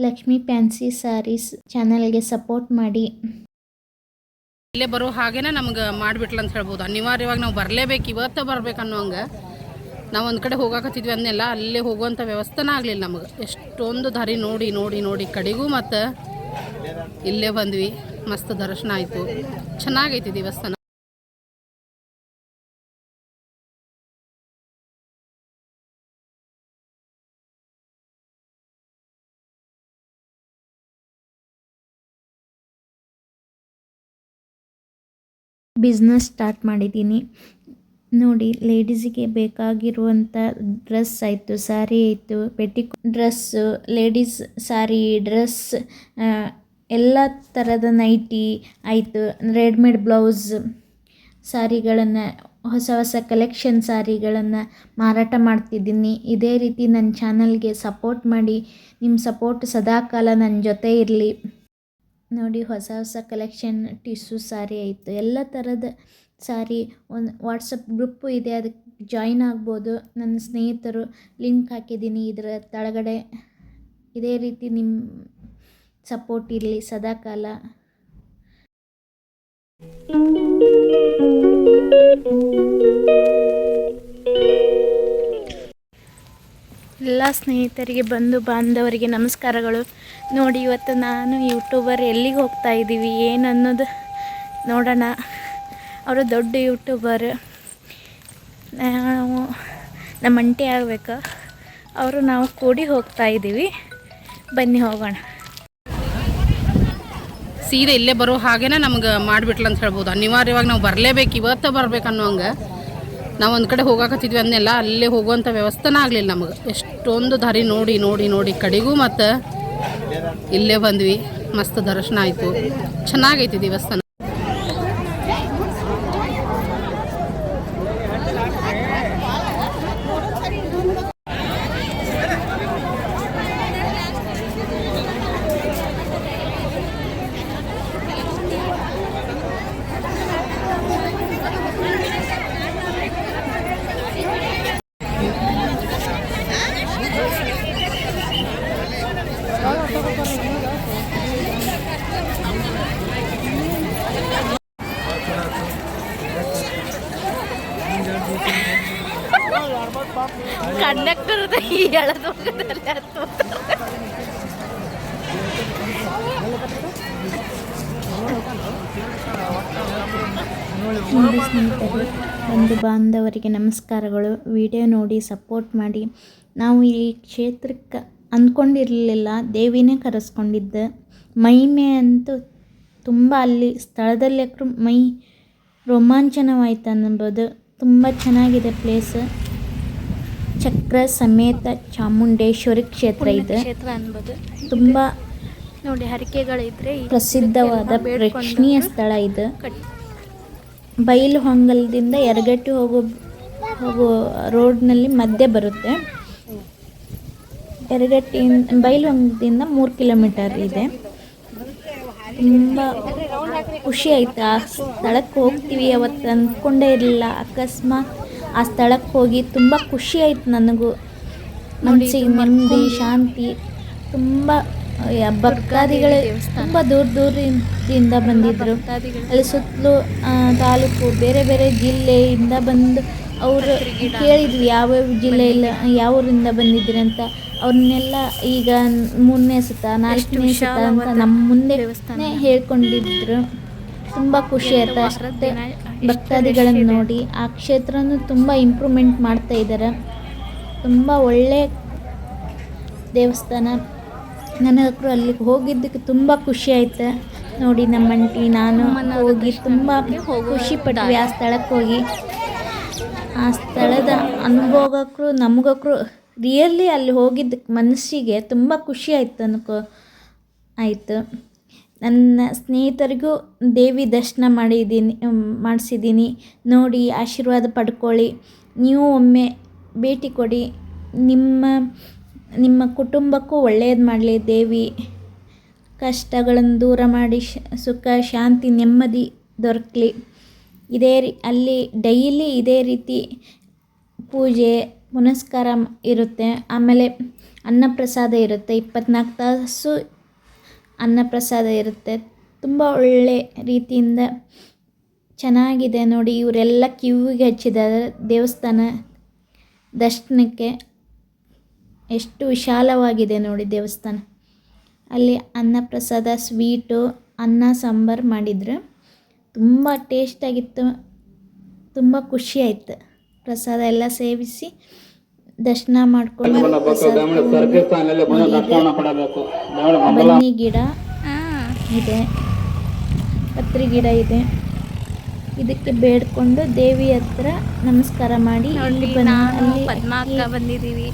Lakshmi fancy saris ಚಾನಲ್ಗೆ support ಮಾಡಿ. ಇಲ್ಲೇ ಬರೋ ಹಾಗೇನೆ ನಮ್ಗೆ ಮಾಡಿಬಿಟ್ಲ ಅಂತ ಹೇಳ್ಬೋದು. ಅನಿವಾರ್ಯವಾಗಿ ನಾವು ಬರಲೇಬೇಕು, ಇವತ್ತು ಬರ್ಬೇಕು ಅನ್ನೋಂಗೆ ನಾವು ಒಂದು ಕಡೆ ಹೋಗಾಕತ್ತಿದ್ವಿ ಅಂದೆಲ್ಲ ಅಲ್ಲೇ ಹೋಗುವಂಥ ವ್ಯವಸ್ಥೆನೇ ಆಗಲಿಲ್ಲ ನಮಗೆ. ಎಷ್ಟೊಂದು ದಾರಿ ನೋಡಿ ನೋಡಿ ನೋಡಿ ಕಡೆಗೂ ಮತ್ತು ಇಲ್ಲೇ ಬಂದ್ವಿ. ಮಸ್ತ್ ದರ್ಶನ ಆಯಿತು, ಚೆನ್ನಾಗೈತಿ ದೇವಸ್ಥಾನ. ಬಿಸ್ನೆಸ್ ಸ್ಟಾರ್ಟ್ ಮಾಡಿದ್ದೀನಿ ನೋಡಿ. ಲೇಡೀಸಿಗೆ ಬೇಕಾಗಿರುವಂಥ ಡ್ರೆಸ್ ಆಯಿತು, ಸ್ಯಾರಿ ಆಯಿತು, ಡ್ರೆಸ್ಸು, ಲೇಡೀಸ್ ಸ್ಯಾರಿ, ಡ್ರೆಸ್, ಎಲ್ಲ ಥರದ ನೈಟಿ ಆಯಿತು, ರೆಡಿಮೇಡ್ ಬ್ಲೌಸ್ ಸ್ಯಾರಿಗಳನ್ನು, ಹೊಸ ಹೊಸ ಕಲೆಕ್ಷನ್ ಸ್ಯಾರಿಗಳನ್ನು ಮಾರಾಟ ಮಾಡ್ತಿದ್ದೀನಿ. ಇದೇ ರೀತಿ ನನ್ನ ಚಾನಲ್ಗೆ ಸಪೋರ್ಟ್ ಮಾಡಿ. ನಿಮ್ಮ ಸಪೋರ್ಟ್ ಸದಾಕಾಲ ನನ್ನ ಜೊತೆ ಇರಲಿ ನೋಡಿ. ಹೊಸ ಹೊಸ ಕಲೆಕ್ಷನ್ ಟಿಶ್ಯೂ ಸ್ಯಾರಿ ಆಯಿತು, ಎಲ್ಲ ಥರದ ಸ್ಯಾರಿ. ಒಂದು ವಾಟ್ಸಪ್ ಗ್ರೂಪು ಇದೆ, ಅದಕ್ಕೆ ಜಾಯಿನ್ ಆಗ್ಬೋದು. ನನ್ನ ಸ್ನೇಹಿತರು ಲಿಂಕ್ ಹಾಕಿದ್ದೀನಿ ಇದರ ಕೆಳಗಡೆ. ಇದೇ ರೀತಿ ನಿಮ್ಮ ಸಪೋರ್ಟ್ ಇರಲಿ ಸದಾಕಾಲ. ಎಲ್ಲ ಸ್ನೇಹಿತರಿಗೆ, ಬಂಧು ಬಾಂಧವರಿಗೆ ನಮಸ್ಕಾರಗಳು ನೋಡಿ. ಇವತ್ತು ನಾನು ಯೂಟ್ಯೂಬರ್ ಎಲ್ಲಿಗೆ ಹೋಗ್ತಾ ಇದ್ದೀವಿ ಏನು ಅನ್ನೋದು ನೋಡೋಣ. ಅವರು ದೊಡ್ಡ ಯೂಟ್ಯೂಬರ್, ನಾವು ನಮ್ಮ ಅಂಟಿ ಆಗಬೇಕು. ಅವರು ನಾವು ಕೂಡಿ ಹೋಗ್ತಾ ಇದ್ದೀವಿ, ಬನ್ನಿ ಹೋಗೋಣ. ಸೀದಾ ಇಲ್ಲೇ ಬರೋ ಹಾಗೇನೆ ನಮ್ಗೆ ಮಾಡಿಬಿಟ್ಲ ಅಂತ ಹೇಳ್ಬೋದು. ಅನಿವಾರ್ಯವಾಗಿ ನಾವು ಬರಲೇಬೇಕು, ಇವತ್ತು ಬರ್ಬೇಕು ಅನ್ನೋಂಗೆ ನಾವು ಒಂದು ಕಡೆ ಹೋಗಾಕತ್ತಿದ್ವಿ ಅಂದೆಲ್ಲ ಅಲ್ಲೇ ಹೋಗುವಂಥ ವ್ಯವಸ್ಥೆನೇ ಆಗಲಿಲ್ಲ ನಮಗೆ. ಎಷ್ಟೊಂದು ದಾರಿ ನೋಡಿ ನೋಡಿ ನೋಡಿ ಕಡೆಗೂ ಮತ್ತು ಇಲ್ಲೇ ಬಂದ್ವಿ. ಮಸ್ತ್ ದರ್ಶನ ಆಯಿತು, ಚೆನ್ನಾಗೈತಿ ದೇವಸ್ಥಾನ. ಕಂಡಕ್ಟರ್ ಹೇಳೋದು ಸ್ನೇಹಿತರೆ, ಒಂದು ಬಾಂಧವರಿಗೆ ನಮಸ್ಕಾರಗಳು. ವಿಡಿಯೋ ನೋಡಿ ಸಪೋರ್ಟ್ ಮಾಡಿ. ನಾವು ಈ ಕ್ಷೇತ್ರಕ್ಕೆ ಅಂದ್ಕೊಂಡಿರಲಿಲ್ಲ, ದೇವಿನೇ ಕರೆಸ್ಕೊಂಡಿದ್ದೆ. ಮಹಿಮೆ ಅಂತೂ ತುಂಬ ಅಲ್ಲಿ ಸ್ಥಳದಲ್ಲಿ ಮೈ ರೋಮಾಂಚನವಾಯ್ತು ಅನ್ನಬೋದು. ತುಂಬ ಚೆನ್ನಾಗಿದೆ ಪ್ಲೇಸ್. ಚಕ್ರ ಸಮೇತ ಚಾಮುಂಡೇಶ್ವರಿ ಕ್ಷೇತ್ರ ಇದೆ. ಅನ್ಬೋದು ತುಂಬ ನೋಡಿ, ಹರಕೆಗಳಿದ್ರೆ ಪ್ರಸಿದ್ಧವಾದ ಪ್ರೇಕ್ಷಣೀಯ ಸ್ಥಳ ಇದು. ಬೈಲು ಹೊಂಗಲದಿಂದ ಯರಗಟ್ಟಿ ಹೋಗೋ ರೋಡ್ನಲ್ಲಿ ಮಧ್ಯೆ ಬರುತ್ತೆ. ಯರಗಟ್ಟಿಯಿಂದ ಬೈಲು ಹೊಂಗಲದಿಂದ 3 ಕಿಲೋಮೀಟರ್ ಇದೆ. ತುಂಬ ಖುಷಿ ಆಯ್ತು. ಆ ಸ್ಥಳಕ್ಕೆ ಹೋಗ್ತೀವಿ ಅವತ್ತು ಅಂದ್ಕೊಂಡೇ ಇರಲಿಲ್ಲ. ಅಕಸ್ಮಾತ್ ಆ ಸ್ಥಳಕ್ಕೆ ಹೋಗಿ ತುಂಬ ಖುಷಿ ಆಯ್ತು ನನಗೂ. ಮನಸ್ಸಿಗೆ ನೆಮ್ಮದಿ, ಶಾಂತಿ. ತುಂಬ ಭಕ್ತಾದಿಗಳು ತುಂಬ ದೂರದಿಂದ ಬಂದಿದ್ದರು. ಅಲ್ಲಿ ಸುತ್ತಲೂ ತಾಲೂಕು, ಬೇರೆ ಬೇರೆ ಜಿಲ್ಲೆಯಿಂದ ಬಂದು ಅವರು ಕೇಳಿದ್ವಿ ಯಾವ್ಯಾವ ಜಿಲ್ಲೆಯಿಂದ, ಯಾವ ಊರಿಂದ ಬಂದಿದ್ರಿ ಅಂತ. ಅವ್ರನ್ನೆಲ್ಲ ಈಗ 3ನೇ ಸುತ್ತ 4ನೇ ಸುತ್ತ ಅಂತ ನಮ್ಮ ಮುಂದೆ ಹೇಳ್ಕೊಂಡಿದ್ರು. ತುಂಬ ಖುಷಿ ಆಯ್ತು. ಅಷ್ಟೇ ಭಕ್ತಾದಿಗಳನ್ನು ನೋಡಿ. ಆ ಕ್ಷೇತ್ರನೂ ತುಂಬ ಇಂಪ್ರೂವ್ಮೆಂಟ್ ಮಾಡ್ತಾ ಇದ್ದಾರೆ. ತುಂಬ ಒಳ್ಳೆಯ ದೇವಸ್ಥಾನ. ನನಗೂ ಅಲ್ಲಿಗೆ ಹೋಗಿದ್ದಕ್ಕೆ ತುಂಬ ಖುಷಿ ಆಯ್ತು ನೋಡಿ. ನಮ್ಮ ಅಂಟಿ ನಾನು ಹೋಗಿ ತುಂಬ ಖುಷಿ ಪಟ್ವಿ ಆ ಸ್ಥಳಕ್ಕೆ ಹೋಗಿ. ಆ ಸ್ಥಳದ ಅನುಭವಕ್ಕೂ ನಮಗಕ್ಕೂ ರಿಯಲಿ ಅಲ್ಲಿ ಹೋಗಿದ್ದಕ್ಕೆ ಮನಸ್ಸಿಗೆ ತುಂಬ ಖುಷಿ ಆಯಿತು ಆಯಿತು. ನನ್ನ ಸ್ನೇಹಿತರಿಗೂ ದೇವಿ ದರ್ಶನ ಮಾಡಿಸಿದ್ದೀನಿ ನೋಡಿ. ಆಶೀರ್ವಾದ ಪಡ್ಕೊಳ್ಳಿ. ನೀವು ಒಮ್ಮೆ ಭೇಟಿ ಕೊಡಿ. ನಿಮ್ಮ ಕುಟುಂಬಕ್ಕೂ ಒಳ್ಳೆಯದು ಮಾಡಲಿ ದೇವಿ. ಕಷ್ಟಗಳನ್ನು ದೂರ ಮಾಡಿ ಸುಖ, ಶಾಂತಿ, ನೆಮ್ಮದಿ ದೊರಕಲಿ. ಅಲ್ಲಿ ಡೈಲಿ ಇದೇ ರೀತಿ ಪೂಜೆ ಪುನಸ್ಕಾರ ಇರುತ್ತೆ. ಆಮೇಲೆ ಅನ್ನಪ್ರಸಾದ ಇರುತ್ತೆ, 24 ತಾಸು ಅನ್ನಪ್ರಸಾದ ಇರುತ್ತೆ. ತುಂಬ ಒಳ್ಳೆ ರೀತಿಯಿಂದ ಚೆನ್ನಾಗಿದೆ ನೋಡಿ. ಇವರೆಲ್ಲ ಕ್ಯೂವಿಗೆ ಹಚ್ಚಿದ್ದಾರೆ ದೇವಸ್ಥಾನ ದರ್ಶನಕ್ಕೆ. ಎಷ್ಟು ವಿಶಾಲವಾಗಿದೆ ನೋಡಿ ದೇವಸ್ಥಾನ. ಅಲ್ಲಿ ಅನ್ನಪ್ರಸಾದ, ಸ್ವೀಟು, ಅನ್ನ ಸಾಂಬಾರು ಮಾಡಿದ್ರು. ತುಂಬ ಟೇಸ್ಟಾಗಿತ್ತು, ತುಂಬ ಖುಷಿ ಆಯಿತು. ಪ್ರಸಾದ ಎಲ್ಲ ಸೇವಿಸಿ ದರ್ಶನ ಮಾಡಿಕೊಂಡು ಬನ್ನಿ ಗಿಡ ಇದೆ, ಪತ್ರಿ ಗಿಡ ಇದೆ. ಇದಕ್ಕೆ ಬೇಡ್ಕೊಂಡು ದೇವಿ ಹತ್ರ ನಮಸ್ಕಾರ ಮಾಡಿ ಇಲ್ಲಿ ಬಂದಿದ್ದೀವಿ.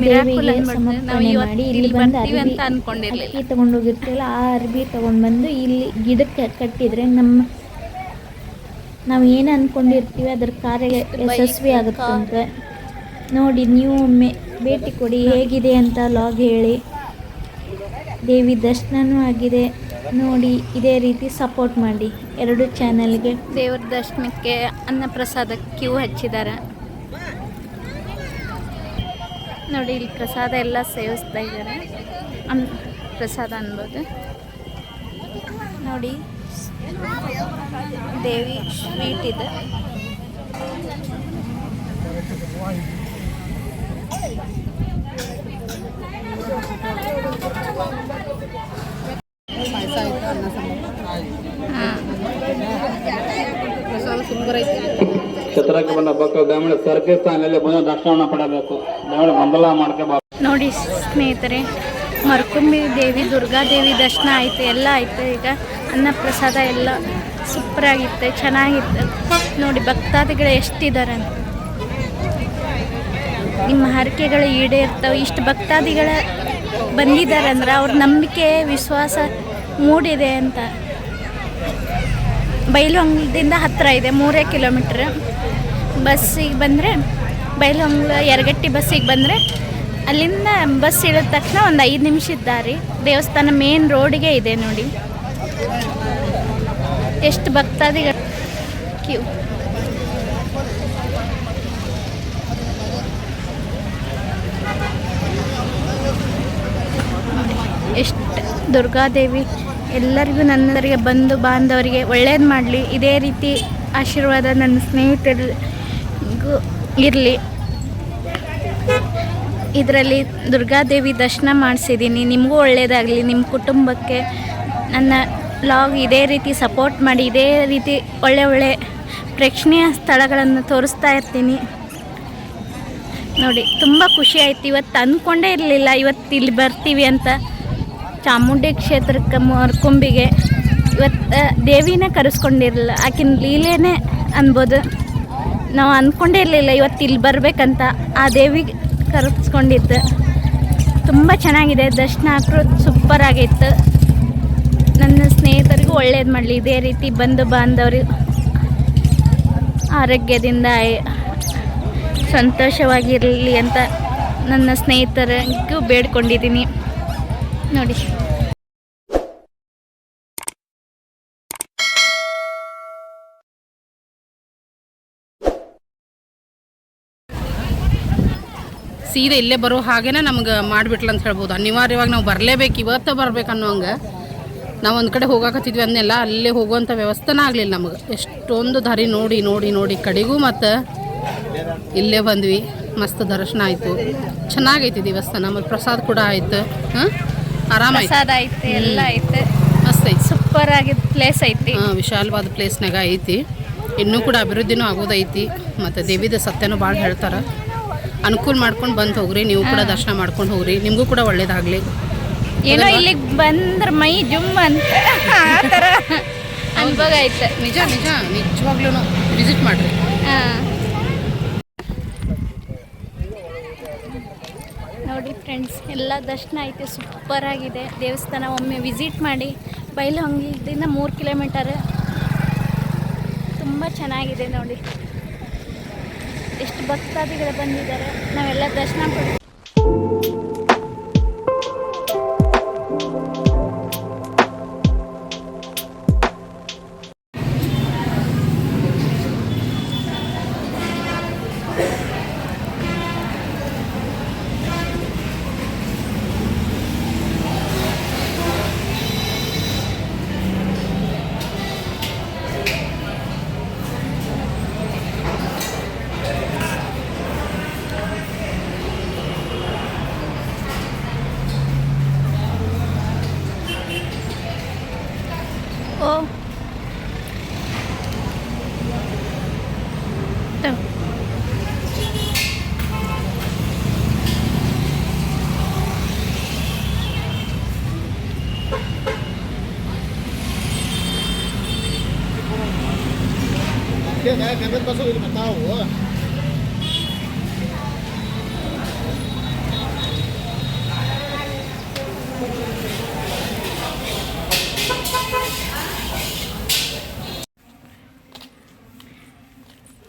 ದೇವಿಗೆ ಸಮರ್ಪಣೆ ಮಾಡಿ ಇಲ್ಲಿ ಬಂದು ಅಕ್ಕಿ ತೊಗೊಂಡೋಗಿರ್ತೀವಲ್ಲ ಆ ಅರ್ಬಿ ತೊಗೊಂಡ್ಬಂದು ಇಲ್ಲಿ ಗಿಡಕ್ಕೆ ಕಟ್ಟಿದರೆ ನಾವು ಏನು ಅಂದ್ಕೊಂಡಿರ್ತೀವಿ ಅದರ ಕಾರ್ಯ ಯಶಸ್ವಿ ಆಗುತ್ತೆ ಅಂತ. ನೋಡಿ, ನೀವು ಒಮ್ಮೆ ಭೇಟಿ ಕೊಡಿ, ಹೇಗಿದೆ ಅಂತ ಲಾಗ್ ಹೇಳಿ. ದೇವಿ ದರ್ಶನವೂ ಆಗಿದೆ ನೋಡಿ. ಇದೇ ರೀತಿ ಸಪೋರ್ಟ್ ಮಾಡಿ 2 ಚಾನಲ್ಗೆ. ದೇವ್ರ ದರ್ಶನಕ್ಕೆ ಅನ್ನಪ್ರಸಾದ ಕ್ಯೂ ಹಚ್ಚಿದ್ದಾರೆ ನೋಡಿ. ಇಲ್ಲಿ ಪ್ರಸಾದ ಎಲ್ಲ ಸೇವಿಸ್ತಾ ಇದ್ದಾರೆ. ಪ್ರಸಾದ ಅನ್ಬೋದು ನೋಡಿ. ದೇವಿ ಸ್ವೀಟ್ ಇದೆ. ಕ್ಷೇತ್ರಕ್ಕೆ ಬಂದ ಭಕ್ತರು ದಯಮಾಡಿ ಸರ್ಕಾರಿ ಸ್ಥಾನದಲ್ಲಿ ಬಂದು ದರ್ಶನವನ್ನು ಪಡಬೇಕು. ದಯಮಾಡಿ ಗೊಂದಲ ಮಾಡ್ಕೋಬಾರ್ದು. ನೋಡಿ ಸ್ನೇಹಿತರೆ, ಮರ್ಕುಂಬಿ ದೇವಿ, ದುರ್ಗಾದೇವಿ ದರ್ಶನ ಆಯಿತು, ಎಲ್ಲ ಆಯಿತು. ಈಗ ಅನ್ನಪ್ರಸಾದ ಎಲ್ಲ ಸೂಪರಾಗಿತ್ತು, ಚೆನ್ನಾಗಿತ್ತು ನೋಡಿ. ಭಕ್ತಾದಿಗಳು ಎಷ್ಟಿದ್ದಾರೆ, ನಿಮ್ಮ ಹರಕೆಗಳು ಈಡೇರ್ತವೆ. ಇಷ್ಟು ಭಕ್ತಾದಿಗಳ ಬಂದಿದ್ದಾರೆ ಅಂದ್ರೆ ಅವ್ರ ನಂಬಿಕೆ ವಿಶ್ವಾಸ ಮೂಡಿದೆ ಅಂತ. ಬೈಲಹೊಂಗಲದಿಂದ ಹತ್ತಿರ ಇದೆ, 3 ಕಿಲೋಮೀಟ್ರ್. ಬಸ್ಸಿಗೆ ಬಂದರೆ ಬೈಲಹೊಂಗಲ ಯರಗಟ್ಟಿ ಬಸ್ಸಿಗೆ ಬಂದರೆ ಅಲ್ಲಿಂದ ಬಸ್ ಇಳಿದ ತಕ್ಷಣ ಒಂದು 5 ನಿಮಿಷದ ದಾರಿ. ದೇವಸ್ಥಾನ ಮೇನ್ ರೋಡಿಗೆ ಇದೆ ನೋಡಿ. ಎಷ್ಟು ಭಕ್ತಾದಿಗಳು ಕ್ಯೂ. ಎಷ್ಟು ದುರ್ಗಾದೇವಿ ಎಲ್ಲರಿಗೂ, ನನ್ನವರಿಗೆ ಬಂಧು ಬಾಂಧವರಿಗೆ ಒಳ್ಳೇದು ಮಾಡಲಿ. ಇದೇ ರೀತಿ ಆಶೀರ್ವಾದ ನನ್ನ ಸ್ನೇಹಿತರಿಗೂ ಇರಲಿ. ಇದರಲ್ಲಿ ದುರ್ಗಾದೇವಿ ದರ್ಶನ ಮಾಡಿಸಿದ್ದೀನಿ. ನಿಮಗೂ ಒಳ್ಳೆಯದಾಗಲಿ, ನಿಮ್ಮ ಕುಟುಂಬಕ್ಕೆ. ನನ್ನ ವ್ಲಾಗ್ ಇದೇ ರೀತಿ ಸಪೋರ್ಟ್ ಮಾಡಿ. ಇದೇ ರೀತಿ ಒಳ್ಳೆ ಪ್ರೇಕ್ಷಣೀಯ ಸ್ಥಳಗಳನ್ನು ತೋರಿಸ್ತಾ ಇರ್ತೀನಿ ನೋಡಿ. ತುಂಬ ಖುಷಿ ಆಯ್ತು. ಇವತ್ತು ಅಂದ್ಕೊಂಡೇ ಇರಲಿಲ್ಲ ಇವತ್ತು ಇಲ್ಲಿ ಬರ್ತೀವಿ ಅಂತ. ಚಾಮುಂಡಿ ಕ್ಷೇತ್ರಕ್ಕೆ ಮರ್ಕುಂಬಿಗೆ ಇವತ್ತು ದೇವಿನೇ ಕರೆಸ್ಕೊಂಡಿರಲಿಲ್ಲ, ಆಕಿನ ಲೀಲೆನೇ ಅನ್ಬೋದು. ನಾವು ಅಂದ್ಕೊಂಡೇ ಇರಲಿಲ್ಲ ಇವತ್ತು ಇಲ್ಲಿ ಬರಬೇಕಂತ. ಆ ದೇವಿಗೆ ಕರೆಸ್ಕೊಂಡಿದ್ದು ತುಂಬ ಚೆನ್ನಾಗಿದೆ. ದರ್ಶನ ಸೂಪರ್ ಆಗಿತ್ತು. ನನ್ನ ಸ್ನೇಹಿತರಿಗೂ ಒಳ್ಳೇದು ಮಾಡಲಿ. ಇದೇ ರೀತಿ ಬಂಧು ಬಾಂಧವರಿಗೂ ಆರೋಗ್ಯದಿಂದ ಸಂತೋಷವಾಗಿರಲಿ ಅಂತ ನನ್ನ ಸ್ನೇಹಿತರಿಗೂ ಬೇಡ್ಕೊಂಡಿದ್ದೀನಿ ನೋಡಿ. ಸೀದಾ ಇಲ್ಲೇ ಬರೋ ಹಾಗೇನೆ ನಮ್ಗೆ ಮಾಡಿಬಿಟ್ಲ ಅಂತ ಹೇಳ್ಬೋದು. ಅನಿವಾರ್ಯವಾಗಿ ನಾವು ಬರಲೇಬೇಕು, ಇವತ್ತು ಬರ್ಬೇಕು ಅನ್ನೋಂಗೆ ನಾವು ಒಂದು ಕಡೆ ಹೋಗಾಕತ್ತಿದ್ವಿ ಅಂದೆಲ್ಲ ಅಲ್ಲೇ ಹೋಗುವಂಥ ವ್ಯವಸ್ಥೆನೇ ಆಗಲಿಲ್ಲ ನಮಗೆ. ಎಷ್ಟೊಂದು ದಾರಿ ನೋಡಿ ನೋಡಿ ನೋಡಿ ಕಡೆಗೂ ಮತ್ತು ಇಲ್ಲೇ ಬಂದ್ವಿ. ಮಸ್ತ್ ದರ್ಶನ ಆಯಿತು, ಚೆನ್ನಾಗೈತಿ ದೇವಸ್ಥಾನ. ಮತ್ತು ಪ್ರಸಾದ ಕೂಡ ಆಯಿತು. ಆರಾಮಾಯ್ತು, ಪ್ರಸಾದ ಐತೆ, ಎಲ್ಲ ಐತೆ, ಮಸ್ತ್ ಐತಿ, ಸೂಪರ್ ಆಗಿದ್ದ ಪ್ಲೇಸ್ ಐತಿ. ವಿಶಾಲವಾದ ಪ್ಲೇಸ್ನಾಗ ಐತಿ. ಇನ್ನೂ ಕೂಡ ಅಭಿವೃದ್ಧಿನೂ ಆಗೋದೈತಿ. ಮತ್ತು ದೇವಿದ ಸತ್ಯನೂ ಭಾಳ ಹೇಳ್ತಾರೆ. ಅನುಕೂಲ ಮಾಡ್ಕೊಂಡು ಬಂದು ಹೋಗ್ರಿ, ನೀವು ಕೂಡ ದರ್ಶನ ಮಾಡ್ಕೊಂಡು ಹೋಗ್ರಿ, ನಿಮಗೂ ಕೂಡ ಒಳ್ಳೇದಾಗಲಿ. ಏನೋ ಇಲ್ಲಿಗೆ ಬಂದ್ರೆ ಮೈ ಜುಮ್ ಅಂತ ಆ ಥರ ಅನುಭವ ಐತೆ. ನಿಜವಾಗ್ಲೂ ವಿಸಿಟ್ ಮಾಡಿರಿ. ನೋಡಿ ಫ್ರೆಂಡ್ಸ್, ಎಲ್ಲ ದರ್ಶನ ಐತೆ, ಸೂಪರ್ ಆಗಿದೆ ದೇವಸ್ಥಾನ. ಒಮ್ಮೆ ವಿಸಿಟ್ ಮಾಡಿ. ಬೈಲಹೊಂಗಲದಿಂದ 3 ಕಿಲೋಮೀಟರ್. ತುಂಬ ಚೆನ್ನಾಗಿದೆ ನೋಡಿ. ಎಷ್ಟು ಭಕ್ತಾದಿಗಳು ಬಂದಿದ್ದಾರೆ. ನಾವೆಲ್ಲ ದರ್ಶನ ಪಡ್ತೀವಿ.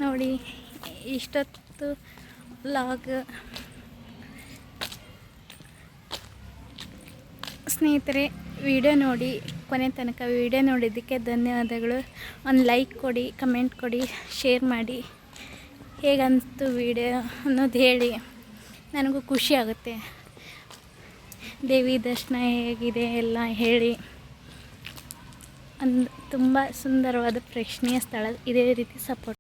ನೋಡಿ ಇಷ್ಟೊತ್ತು ವ್ಲಾಗ್ ಸ್ನೇಹಿತರೆ, ವಿಡಿಯೋ ನೋಡಿ ಕೊನೆ ತನಕ ವಿಡಿಯೋ ನೋಡಿದ್ದಕ್ಕೆ ಧನ್ಯವಾದಗಳು. ಒಂದು ಲೈಕ್ ಕೊಡಿ, ಕಮೆಂಟ್ ಕೊಡಿ, ಶೇರ್ ಮಾಡಿ. ಹೇಗಂತು ವಿಡಿಯೋ ಅನ್ನೋದು ಹೇಳಿ, ನನಗೂ ಖುಷಿ ಆಗುತ್ತೆ. ದೇವಿ ದರ್ಶನ ಹೇಗಿದೆ ಎಲ್ಲ ಹೇಳಿ. ತುಂಬ ಸುಂದರವಾದ ಪ್ರೇಕ್ಷಣೀಯ ಸ್ಥಳ. ಇದೇ ರೀತಿ ಸಪೋರ್ಟ್